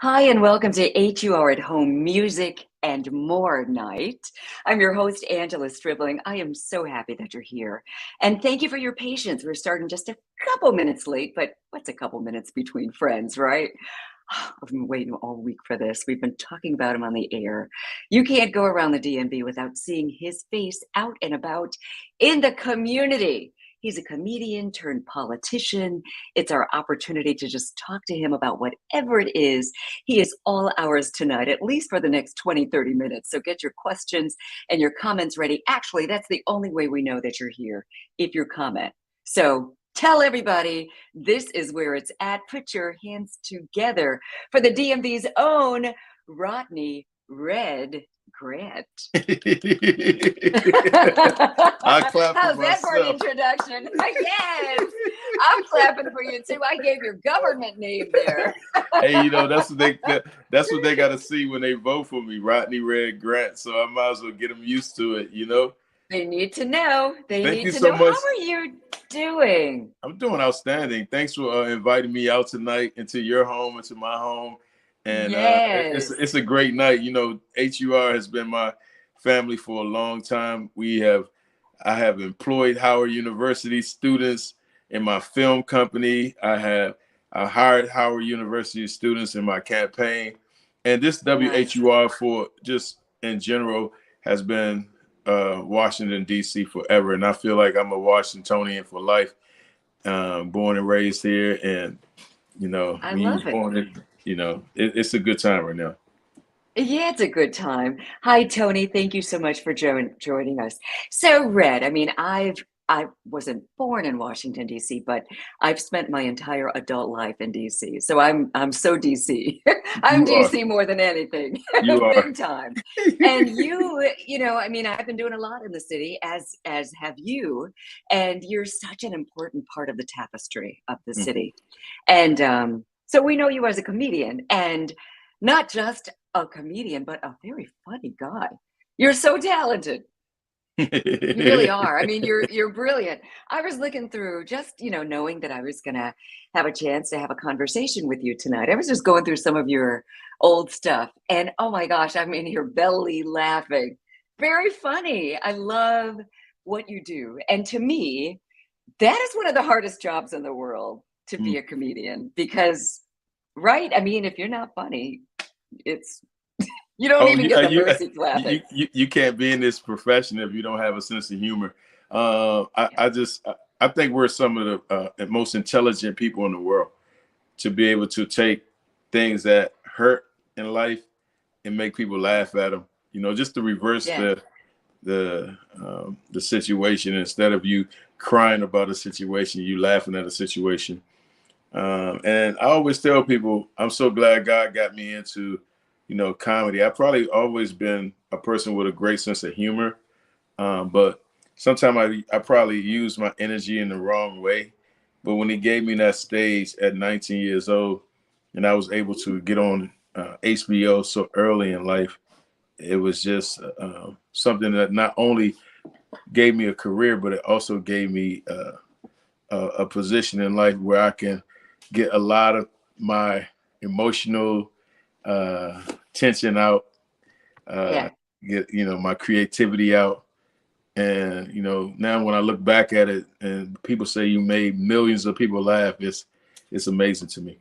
Hi, and welcome to HUR at Home Music and More Night. I'm your host, Angela Stribling. I am so happy that you're here. And thank you for your patience. We're starting just a couple minutes late, but what's a couple minutes between friends, right? I've been waiting all week for this. We've been talking about him on the air. You can't go around the DMV without seeing his face out and about in the community. He's a comedian turned politician. It's our opportunity to just talk to him about whatever it is. He is all ours tonight, at least for the next 20, 30 minutes. So get your questions and your comments ready. Actually, that's the only way we know that you're here, if you comment. So tell everybody this is where it's at. Put your hands together for the DMV's own Rodney Red Grant. I clap for How's that for an myself. introduction? Yes, I'm clapping for you too. I gave your government name there. Hey, that's what they got to see when they vote for me, Rodney Red Grant. So I might as well get them used to it. They need to know. They Thank need you to so know. much. How are you doing? I'm doing outstanding. Thanks for inviting me out tonight into your home, into my home, and Yes. it's a great night. HUR has been my family for a long time. I have employed Howard University students in my film company. I hired Howard University students in my campaign, and this Nice. WHUR for just in general has been Washington D.C. forever, and I feel like I'm a Washingtonian for life. Born and raised here, and I when you was love it. born, it's a good time right now. Yeah, it's a good time. Hi, Tony. Thank you so much for joining us. So, Red, I wasn't born in Washington, D.C., but I've spent my entire adult life in D.C. So I'm so D.C. I'm You are, D.C. more than anything, you are. big time. And I've been doing a lot in the city, as have you, and you're such an important part of the tapestry of the city. And so we know you as a comedian, and not just a comedian, but a very funny guy. You're so talented. You really are. I mean, you're brilliant. I was looking through just, knowing that I was gonna have a chance to have a conversation with you tonight. I was just going through some of your old stuff, and oh my gosh, I'm in here belly laughing. Very funny. I love what you do. And to me, that is one of the hardest jobs in the world, to be a comedian, because, right? I mean, if you're not funny, it's you don't Oh, even get the mercy clapping. you can't be in this profession if you don't have a sense of humor. Yeah. I think we're some of the most intelligent people in the world to be able to take things that hurt in life and make people laugh at them. Just to reverse Yeah. the situation. Instead of you crying about a situation, you laughing at a situation. And I always tell people, I'm so glad God got me into comedy. I've probably always been a person with a great sense of humor, but sometimes I probably use my energy in the wrong way. But when he gave me that stage at 19 years old, and I was able to get on HBO so early in life, it was just something that not only gave me a career, but it also gave me a position in life where I can get a lot of my emotional tension out, Yeah. get my creativity out, and now when I look back at it and people say you made millions of people laugh, it's amazing to me.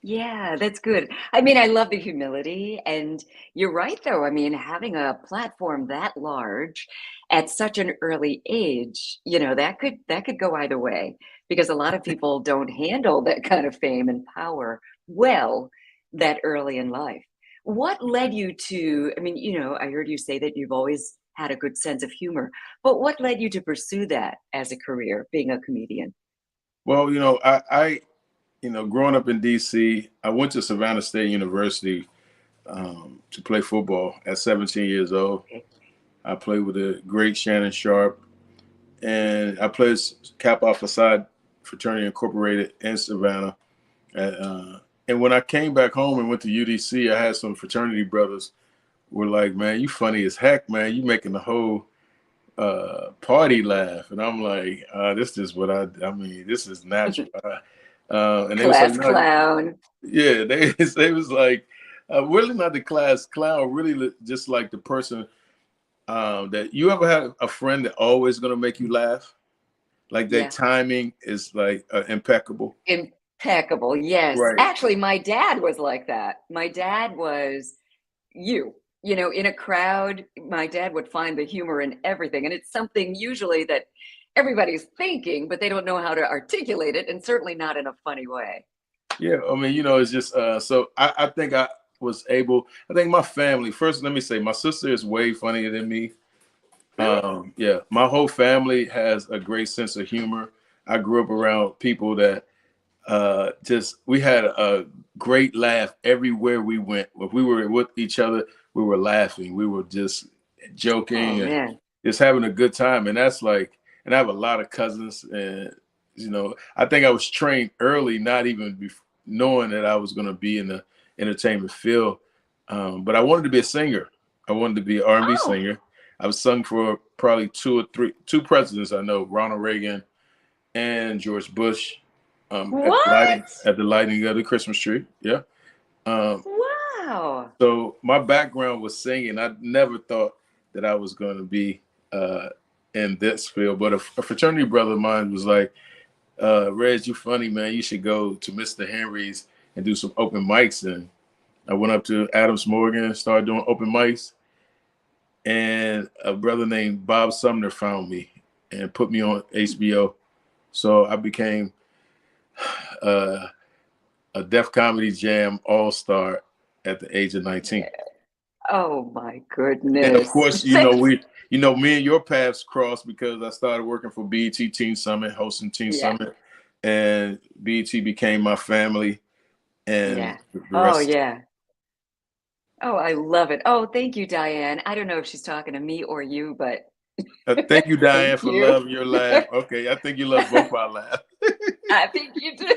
Yeah, that's good. I mean, I love the humility, and you're right though. I mean, having a platform that large at such an early age, that could go either way, because a lot of people don't handle that kind of fame and power well that early in life. What led you to, I mean, I heard you say that you've always had a good sense of humor, but what led you to pursue that as a career, being a comedian? Well, growing up in DC, I went to Savannah State University to play football at 17 years old. Okay. I played with the great Shannon Sharp, and I played Kappa Alpha Psi Fraternity Incorporated in Savannah. And when I came back home and went to UDC, I had some fraternity brothers were like, "Man, you funny as heck, man. You making the whole party laugh." And I'm like, "This is what I mean. This is natural." And they was like, Class no, clown. yeah, they was like, really not the class clown, really just like the person that you ever had a friend that always gonna make you laugh, like their Yeah. timing is like impeccable. Impeccable. Yes. Right. Actually, my dad was like that. My dad was you know, in a crowd, my dad would find the humor in everything. And it's something usually that everybody's thinking, but they don't know how to articulate it, and certainly not in a funny way. Yeah, I mean, it's just so I think I was able. I think my family first. Let me say, my sister is way funnier than me. Really? Yeah, my whole family has a great sense of humor. I grew up around people that just we had a great laugh everywhere we went. If we were with each other, we were laughing. We were just Oh joking and man. just having a good time. And that's like, and I have a lot of cousins, and I think I was trained early, not even knowing that I was going to be in the entertainment field. But I wanted to be a singer. I wanted to be an R&B Oh, singer. I've sung for probably two presidents I know, Ronald Reagan and George Bush, what? at the lighting of the Christmas tree. Yeah. Um, Wow. so my background was singing. I never thought that I was going to be in this field, but a fraternity brother of mine was like, Reg, you funny, man. You should go to Mr. Henry's and do some open mics. And I went up to Adams Morgan and started doing open mics. And a brother named Bob Sumner found me and put me on HBO. So I became a Def Comedy Jam All-Star at the age of 19. Oh my And of goodness. course, me and your paths crossed because I started working for BET Teen Summit, hosting Teen Yeah. Summit, and BET became my family, and Yeah. the Oh rest. yeah. Oh, I love it. Oh, thank you, Diane. I don't know if she's talking to me or you, but Thank you, Diane, thank for you. loving your laugh. Okay, I think you love both our laugh. I think you do.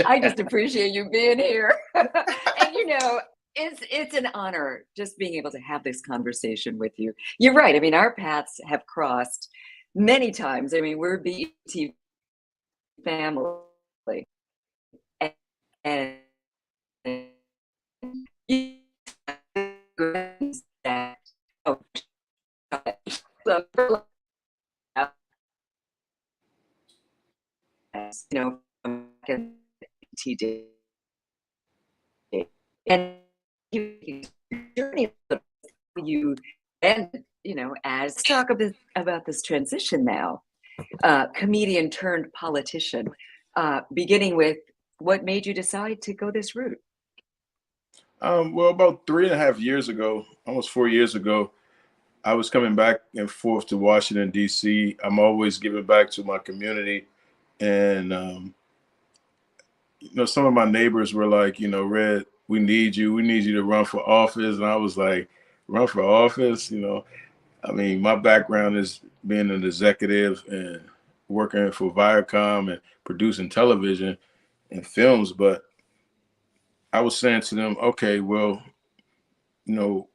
I just appreciate you being here. And it's an honor just being able to have this conversation with you. You're right. I mean, our paths have crossed many times. I mean, we're BT family. And, and you that oh, so from back in BT and you journey you and as talk about this transition now, comedian turned politician, beginning with what made you decide to go this route. Well, about 3.5 years ago, almost 4 years ago, I was coming back and forth to Washington, D.C. I'm always giving back to my community. And, some of my neighbors were like, Red, we need you. We need you to run for office. And I was like, run for office? I mean, my background is being an executive and working for Viacom and producing television and films. But I was saying to them, okay, well,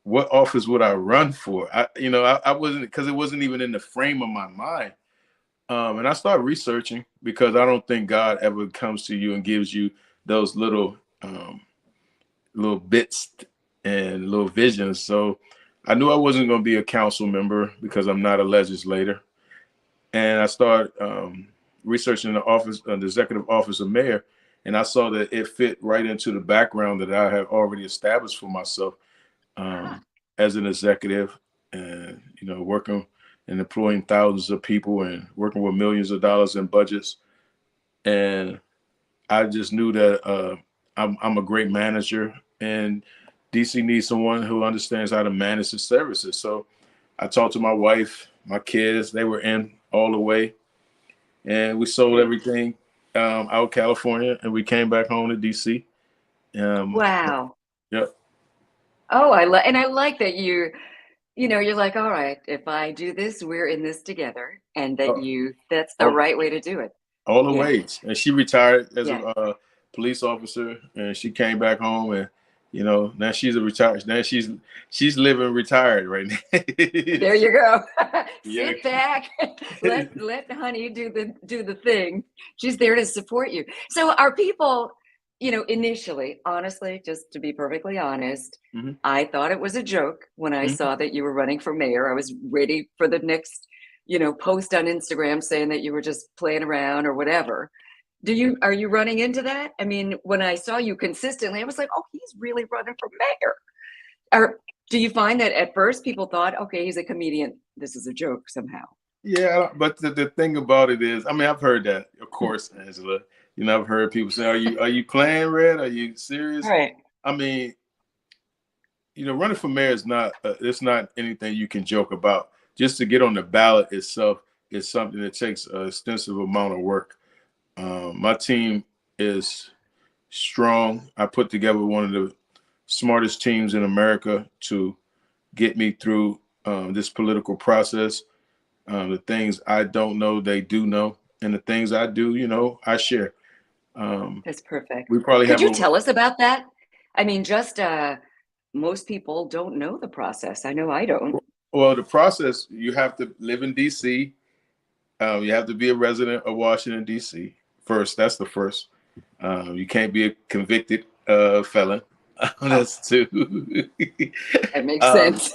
what office would I run for? I wasn't, because it wasn't even in the frame of my mind. And I started researching because I don't think God ever comes to you and gives you those little bits and little visions. So I knew I wasn't going to be a council member because I'm not a legislator. And I started researching the executive office of mayor, and I saw that it fit right into the background that I had already established for myself Ah, as an executive, and working and employing thousands of people and working with millions of dollars in budgets. And I just knew that I'm a great manager, and DC needs someone who understands how to manage the services. So I talked to my wife, my kids, they were in all the way, and we sold great. everything out California, and we came back home to DC. Um, Wow. yep. Oh, I like that you're like, all right, if I do this, we're in this together, and that's the All, right way to do it. all the Yeah. ways. And she retired as a Yeah. police officer, and she came back home, and Now she's a retired. Now she's living retired right now. There you go. Yeah. Sit back. Let honey do the thing. She's there to support you. So are people, initially, honestly, just to be perfectly honest, Mhm. I thought it was a joke when I Mhm. saw that you were running for mayor. I was ready for the next, post on Instagram saying that you were just playing around or whatever. Are you running into that? I mean, when I saw you consistently, I was like, oh, he's really running for mayor. Or do you find that at first people thought, okay, he's a comedian, this is a joke somehow? Yeah, but the thing about it is, I mean, I've heard that, of course, Angela. I've heard people say, "Are you playing, Red? Are you serious?" Right. I mean, running for mayor is not it's not anything you can joke about. Just to get on the ballot itself is something that takes an extensive amount of work. My team is strong. I put together one of the smartest teams in America to get me through this political process. The things I don't know, they do know, and the things I do, I share. That's perfect. We probably Could have you over. tell us about that? I mean, just most people don't know the process. I know I don't. Well, the process, you have to live in D.C. You have to be a resident of Washington, D.C. first. That's the first. You can't be a convicted felon. Oh, That's two. that makes um, sense.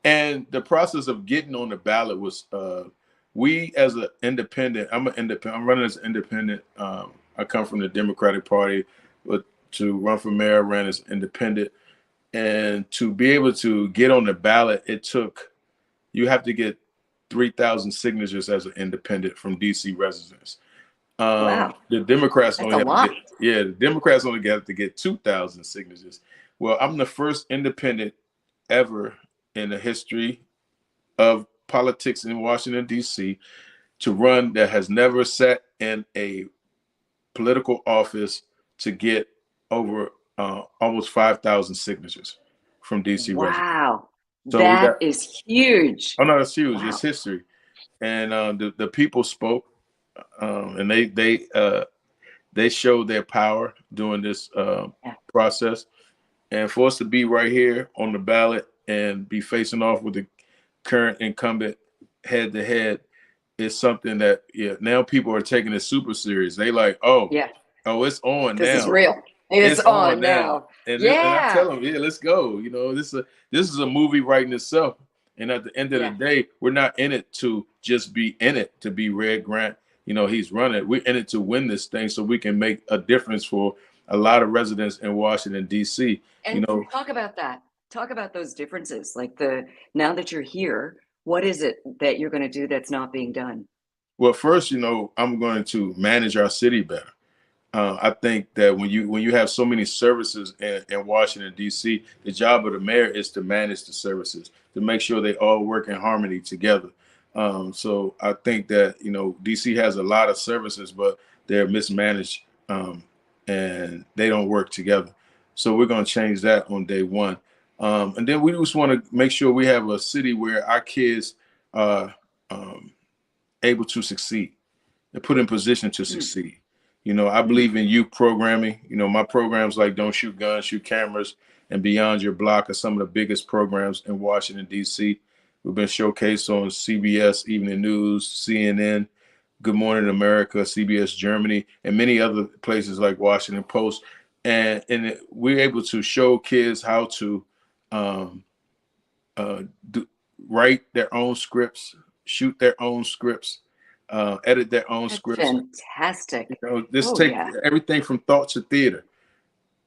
and the process of getting on the ballot was we as an independent. I'm an independent. I'm running as an independent. I come from the Democratic Party, but to run for mayor, I ran as independent. And to be able to get on the ballot, you have to get 3,000 signatures as an independent from DC residents. Wow, The Democrats that's only a have to lot. the Democrats only have to get 2,000 signatures. Well, I'm the first independent ever in the history of politics in Washington, D.C. to run that has never sat in a political office to get over almost 5,000 signatures from DC residents. Wow, So we that got, is huge. oh no, that's huge. It's Wow. history. And the people spoke, and they showed their power during this Yeah. process. And for us to be right here on the ballot and be facing off with the current incumbent head to head is something that now people are taking it super serious. They like, Yeah. it's on This is now. real. It's It's on on now. now. And I Yeah. tell them, yeah, let's go. This is a movie right in itself. And at the end of the Yeah. day, we're not in it to just be in it to be Red Grant. He's running. We're in it to win this thing so we can make a difference for a lot of residents in Washington, D.C. You And know, talk about that. Talk about those differences. Like now that you're here, what is it that you're going to do that's not being done? well, first, I'm going to manage our city better. I think that when you have so many services in Washington, D.C., the job of the mayor is to manage the services, to make sure they all work in harmony together. So I think that, D.C. has a lot of services, but they're mismanaged, and they don't work together. So we're going to change that on day one. And then we just want to make sure we have a city where our kids are able to succeed and put in position to Mm, succeed. I mm. believe in youth programming. My programs like Don't Shoot Guns, Shoot Cameras, and Beyond Your Block are some of the biggest programs in Washington, D.C. We've been showcased on CBS Evening News, CNN, Good Morning America, CBS Germany, and many other places like Washington Post. And we're able to show kids how to um, do, write their own scripts, shoot their own scripts, edit their own That's scripts. fantastic. Just Oh, take yeah. everything from thought to theater.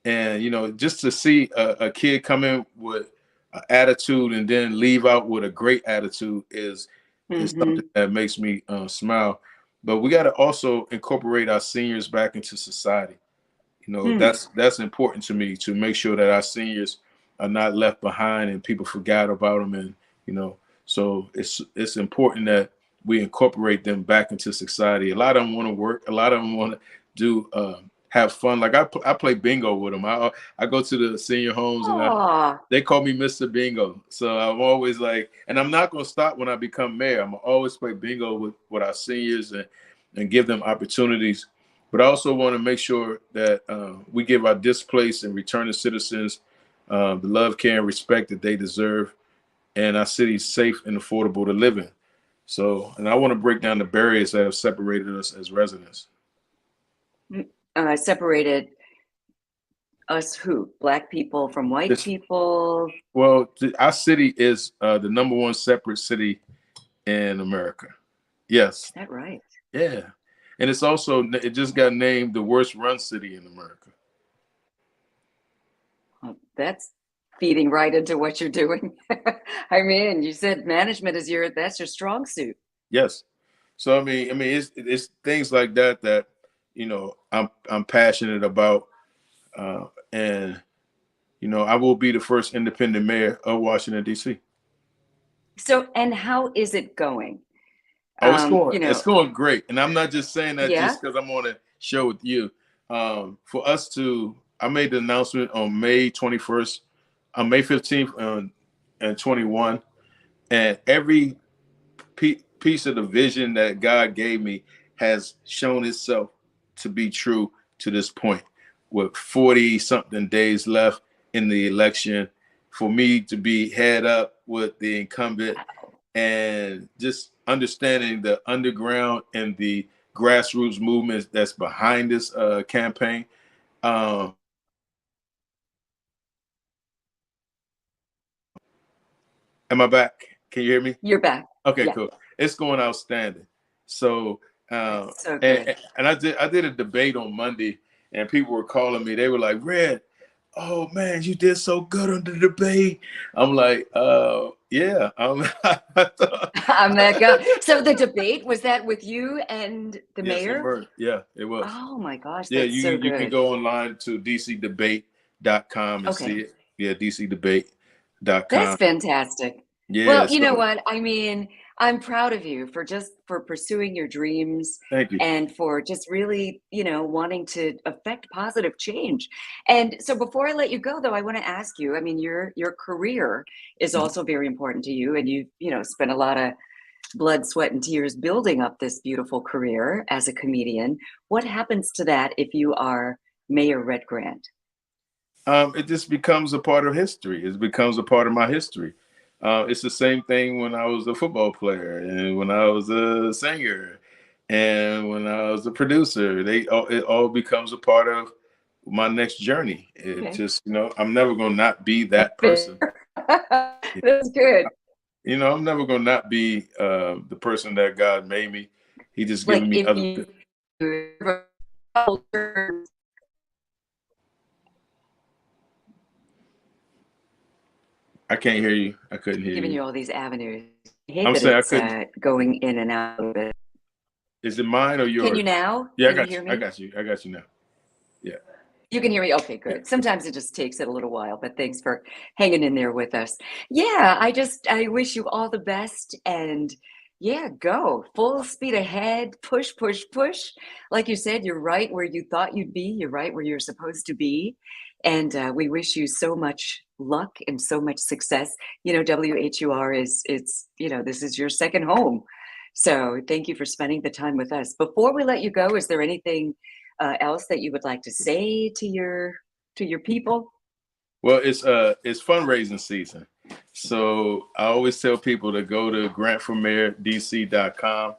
And, just to see a kid come in with an attitude and then leave out with a great attitude is something Hmm. that makes me smile. But we got to also incorporate our seniors back into society. Hmm. That's important to me, to make sure that our seniors are not left behind and people forgot about them. And, so it's important that we incorporate them back into society. A lot of them want to work. A lot of them want to do have fun. Like I play bingo with them. I go to the senior homes and Aw. they call me Mr. Bingo. So I'm always like, and I'm not going to stop when I become mayor. I'm going to always play bingo with our seniors and give them opportunities but I also want to make sure that we give our displaced and returning citizens the love, care, and respect that they deserve, and our cities safe and affordable to live in. So, and I want to break down the barriers that have separated us as residents. Separated us who? Black people from white people? Well, our city is the #1 separate city in America. Yes. Is that right? Yeah. And it's also, it just got named the worst run city in America. Well, that's feeding right into what you're doing. I mean, you said management is that's your strong suit. Yes. So I mean, it's things like that that, you know, I'm passionate about, and you know, I will be the first independent mayor of Washington, D.C. So, and how is it going? Oh, You know, it's going great, and I'm not just saying that yeah. just because I'm on a show with you. For us to, I made the announcement on May 21st, on May 15th, and 21, and every piece of the vision that God gave me has shown itself to be true to this point. With 40 something days left in the election, for me to be head up with the incumbent, and just understanding the underground and the grassroots movements that's behind this campaign. Am I back? Can you hear me? You're back. Okay, yeah. Cool. It's going outstanding. So, so good. And I did a debate on Monday, and people were calling me. They were like, "Red, oh man, you did so good on the debate." I'm like, yeah, I'm that guy. So the debate, was that with you and the mayor? Yeah, it was. Oh my gosh, yeah, that's so good. You can go online to dcdebate.com and see it. Yeah, dcdebate.com. That's fantastic. Yeah. Well, you know what? I mean, I'm proud of you for pursuing your dreams. Thank you. And for just really, wanting to affect positive change. And so before I let you go, though, I want to ask you, I mean, your career is also very important to you, and you spent a lot of blood, sweat, and tears building up this beautiful career as a comedian. What happens to that if you are Mayor Red Grant? It just becomes a part of history. It becomes a part of my history. It's the same thing when I was a football player, and when I was a singer, and when I was a producer. It all becomes a part of my next journey. It just, I'm never going to not be that person. That's good. I'm never going to not be the person that God made me. He just giving me other. I can't hear you. I couldn't hear you. Giving you all these avenues. I'm saying I couldn't. Going in and out of it. Is it mine or yours? Can you now? Yeah, can I got you. I got you now. Yeah. You can hear me? Okay, good. Yeah. Sometimes it just takes it a little while, but thanks for hanging in there with us. Yeah, I wish you all the best, and yeah, go full speed ahead, push, push, push. Like you said, you're right where you thought you'd be. You're right where you're supposed to be. And we wish you so much luck and so much success. WHUR this is your second home. So thank you for spending the time with us. Before we let you go, is there anything else that you would like to say to your people? Well, it's fundraising season. So I always tell people to go to grantformayordc.com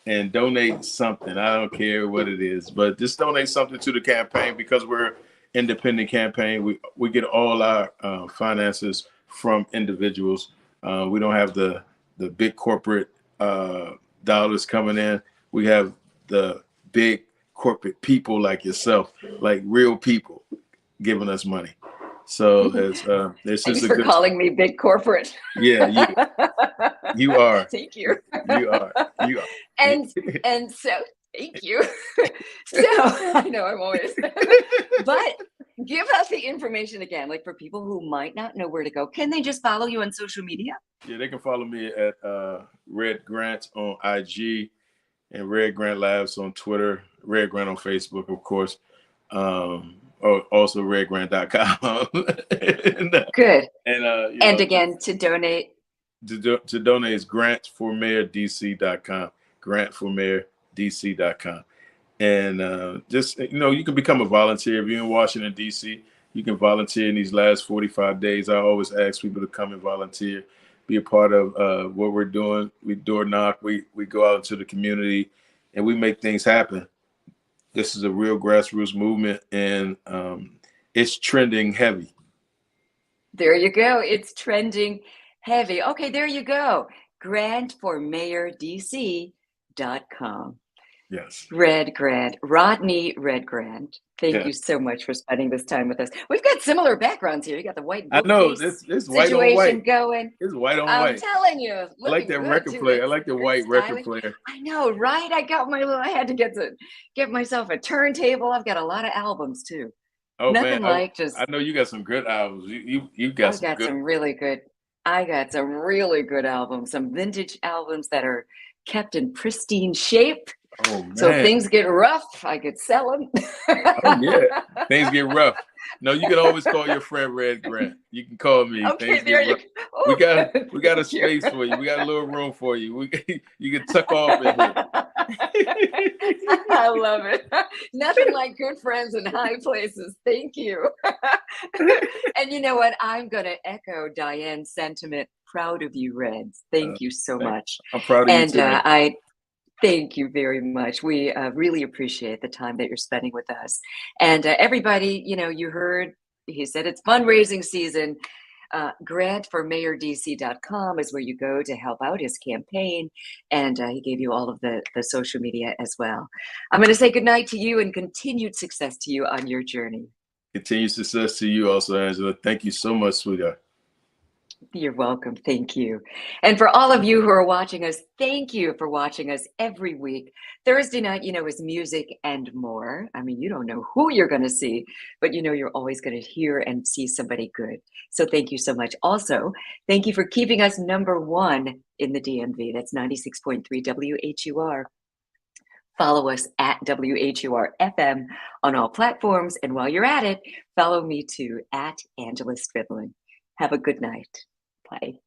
and donate something. I don't care what it is, but just donate something to the campaign, because we're independent campaign. We get all our finances from individuals. We don't have the big corporate dollars coming in. We have the big corporate people like yourself, like real people, giving us money. So it's just for calling me big corporate. Yeah, you are. Thank you. You are. And so thank you. So I know I'm always, but give us the information again, like for people who might not know where to go. Can they just follow you on social media? Yeah, they can follow me at Red Grant on IG and Red Grant Labs on Twitter, Red Grant on Facebook, of course. Also redgrant.com. Good. And again, to donate. To donate is grantformayordc.com. Grantformayordc.com. And just, you can become a volunteer. If you're in Washington, D.C., you can volunteer in these last 45 days. I always ask people to come and volunteer, be a part of what we're doing. We door knock, we go out into the community, and we make things happen. This is a real grassroots movement, and it's trending heavy. There you go. It's trending heavy. Okay, there you go. GrantForMayorDC.com. Yes. Red Grant, Rodney Red Grant. Thank you so much for spending this time with us. We've got similar backgrounds here. You got the white bookcase. I know this white on white going. It's white on I'm white. telling you, I like that record player. I like the white record player. I know, right? I had to get myself a turntable. I've got a lot of albums too. Oh Nothing man, like I know you got some good albums. You got some really good. I got some really good albums, some vintage albums that are kept in pristine shape. Oh man. So if things get rough, I could sell them. Oh yeah, things get rough. No, you can always call your friend Red Grant. You can call me. Okay, there you go. We got a space for you. We got a little room for you. You can tuck off in here. I love it. Nothing like good friends in high places. Thank you. And you know what? I'm going to echo Diane's sentiment. Proud of you, Reds. Thank you so much. I'm proud of you too. And thank you very much. We really appreciate the time that you're spending with us. And everybody, you heard, he said it's fundraising season. GrantForMayorDC.com is where you go to help out his campaign. And he gave you all of the social media as well. I'm going to say goodnight to you and continued success to you on your journey. Continued success to you also, Angela. Thank you so much, sweetheart. You're welcome. Thank you. And for all of you who are watching us, thank you for watching us every week. Thursday night, is music and more. I mean, you don't know who you're going to see, but you're always going to hear and see somebody good. So thank you so much. Also, thank you for keeping us #1 in the DMV. That's 96.3 WHUR. Follow us at WHUR-FM on all platforms. And while you're at it, follow me too at Angela Stribling. Have a good night. Bye.